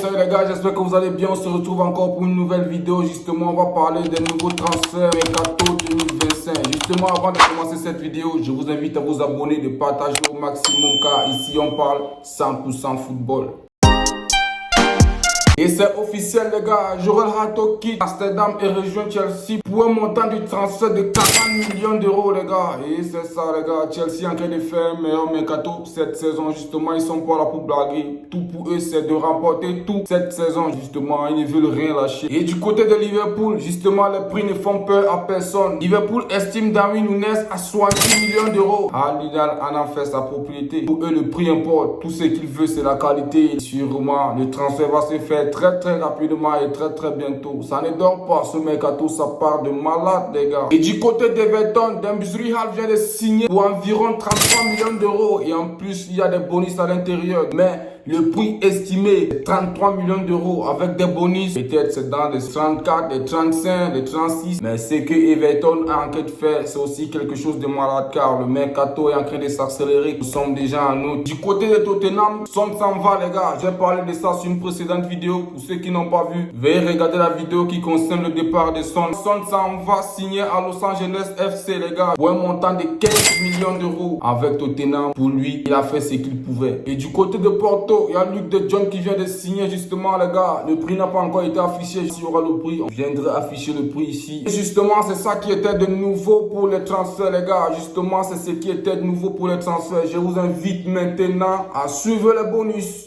Salut les gars, j'espère que vous allez bien. On se retrouve encore pour une nouvelle vidéo. Justement, on va parler des nouveaux transferts Mercato 2025. Justement, avant de commencer cette vidéo, je vous invite à vous abonner, de partager au maximum car ici on parle 100% football. Et c'est officiel les gars, Joël Hato quitte Amsterdam et rejoint Chelsea pour un montant de transfert de 40 millions d'euros les gars. Et c'est ça les gars, Chelsea en train de faire un meilleur mercato cette saison. Justement, ils sont pas là pour blaguer. Tout pour eux c'est de remporter tout cette saison justement. Ils ne veulent rien lâcher. Et du côté de Liverpool, justement les prix ne font peur à personne. Liverpool estime Darwin Núñez à 70 millions d'euros. Al-Hilal en fait sa propriété. Pour eux le prix importe. Tout ce qu'ils veulent c'est la qualité. Et sûrement le transfert va se faire très rapidement et très bientôt. Ça ne dort pas ce mercato, ça part de malade les gars. Et du côté d'Everton, Dembélé vient de signer pour environ 33 millions d'euros et en plus il y a des bonus à l'intérieur. Mais le prix estimé est 33 millions d'euros avec des bonus. Peut-être c'est dans les 34, les 35, les 36. Mais ce que Everton a en train de faire, c'est aussi quelque chose de malade car le mercato est en train de s'accélérer. Nous sommes déjà en août. Du côté de Tottenham, Son s'en va les gars. J'ai parlé de ça sur une précédente vidéo. Pour ceux qui n'ont pas vu, veuillez regarder la vidéo qui concerne le départ de Son. Son s'en va signer à Los Angeles FC les gars pour un montant de 15 millions d'euros avec Tottenham. Pour lui, il a fait ce qu'il pouvait. Et du côté de Porto, il y a Luc de Jong qui vient de signer justement les gars. Le prix n'a pas encore été affiché. S'il y aura le prix, on viendra afficher le prix ici. Et justement, c'est ça qui était de nouveau pour les transferts les gars. Justement, c'est ce qui était de nouveau pour les transferts. Je vous invite maintenant à suivre les bonus.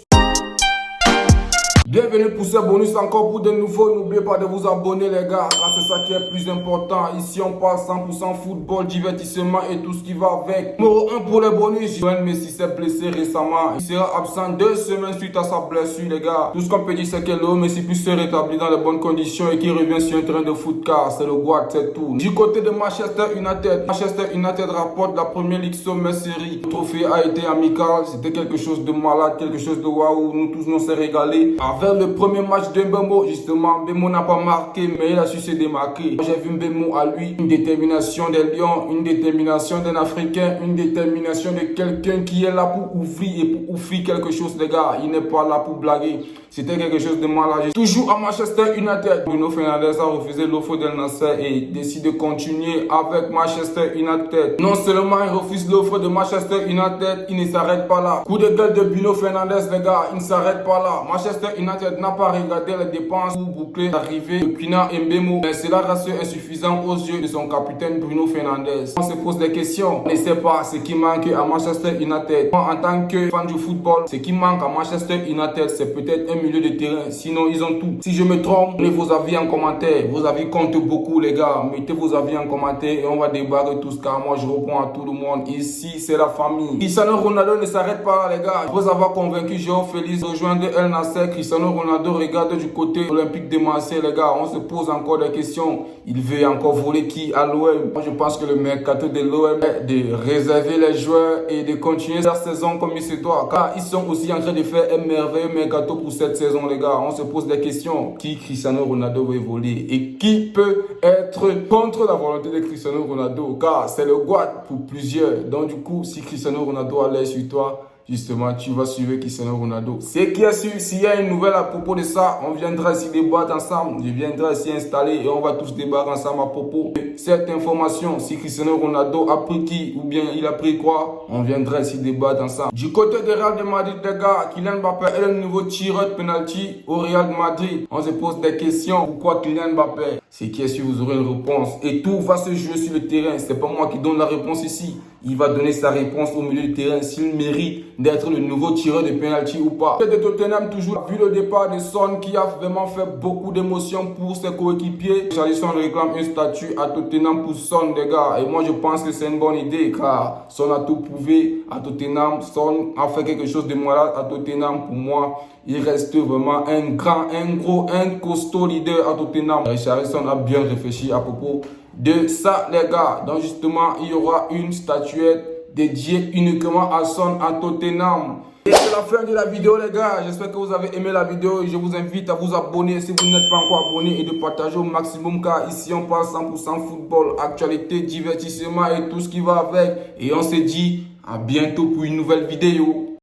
Bienvenue pour ce bonus encore pour de nouveaux. N'oubliez pas de vous abonner les gars. Là c'est ça qui est plus important. Ici on parle 100% football, divertissement et tout ce qui va avec. Numéro 1 pour les bonus. Lionel Messi s'est blessé récemment. Il sera absent 2 semaines suite à sa blessure les gars. Tout ce qu'on peut dire c'est que Léo Messi puisse se rétablir dans les bonnes conditions et qu'il revient sur un terrain de foot car c'est le GOAT, c'est tout. Du côté de Manchester United. Manchester United rapporte la première Ligue Sommet série. Le trophée a été amical. C'était quelque chose de malade, quelque chose de waouh. Nous tous nous sommes régalés. Vers le premier match de Mbembo, justement, Mbembo n'a pas marqué, mais il a su se démarquer. J'ai vu Mbembo à lui, une détermination des Lions, une détermination d'un Africain, une détermination de quelqu'un qui est là pour ouvrir et pour offrir quelque chose, les gars. Il n'est pas là pour blaguer. C'était quelque chose de malade. Toujours à Manchester United, Bruno Fernandes a refusé l'offre d'El Nasser et décide de continuer avec Manchester United. Non seulement il refuse l'offre de Manchester United, il ne s'arrête pas là. Coup de gueule de Bruno Fernandes, les gars, il ne s'arrête pas là. Manchester United n'a pas regardé les dépenses pour boucler l'arrivée de Kwina Mbembo, mais cela reste insuffisant aux yeux de son capitaine Bruno Fernandes. On se pose des questions. On ne sait pas ce qui manque à Manchester United. Moi, en tant que fan du football, ce qui manque à Manchester United, c'est peut-être un milieu de terrain. Sinon, ils ont tout. Si je me trompe, mettez vos avis en commentaire. Vos avis comptent beaucoup, les gars. Mettez vos avis en commentaire et on va débarrer tous car moi, je réponds à tout le monde. Ici, c'est la famille. Cristiano Ronaldo ne s'arrête pas là, les gars. Après avoir convaincu João Félix de rejoindre El Nasser, Cristiano Ronaldo regarde du côté olympique de Marseille, les gars. On se pose encore des questions. Il veut encore voler qui à l'OM? Moi, je pense que le mercato de l'OM est de réserver les joueurs et de continuer leur saison comme il se doit. Car ils sont aussi en train de faire un merveilleux mercato pour cette saison, les gars. On se pose des questions. Qui Cristiano Ronaldo veut voler? Et qui peut être contre la volonté de Cristiano Ronaldo? Car c'est le GOAT pour plusieurs. Donc, du coup, si Cristiano Ronaldo a l'air sur toi, justement, tu vas suivre Cristiano Ronaldo. C'est qui a su, s'il y a une nouvelle à propos de ça, on viendra ici débattre ensemble. Je viendrai ici installer et on va tous débattre ensemble à propos de cette information. Si Cristiano Ronaldo a pris qui ou bien il a pris quoi, on viendra ici débattre ensemble. Du côté de Real de Madrid, les gars, Kylian Mbappé est le nouveau tireur de penalty au Real de Madrid. On se pose des questions. Pourquoi Kylian Mbappé? C'est qui est sûr, vous aurez une réponse. Et tout va se jouer sur le terrain. C'est pas moi qui donne la réponse ici. Il va donner sa réponse au milieu du terrain s'il mérite d'être le nouveau tireur de penalty ou pas. De Tottenham toujours, vu le départ de Son qui a vraiment fait beaucoup d'émotions pour ses coéquipiers. Richarlison réclame un statut à Tottenham pour Son, les gars. Et moi je pense que c'est une bonne idée car Son a tout prouvé à Tottenham. Son a fait quelque chose de malade à Tottenham. Pour moi, il reste vraiment un grand, un gros, un costaud leader à Tottenham. Richarlison a bien réfléchi à propos de ça, les gars. Donc justement, il y aura une statuette dédiée uniquement à Son à Tottenham. Et c'est la fin de la vidéo, les gars. J'espère que vous avez aimé la vidéo et je vous invite à vous abonner si vous n'êtes pas encore abonné et de partager au maximum car ici on parle 100% football, actualité, divertissement et tout ce qui va avec. Et on se dit à bientôt pour une nouvelle vidéo.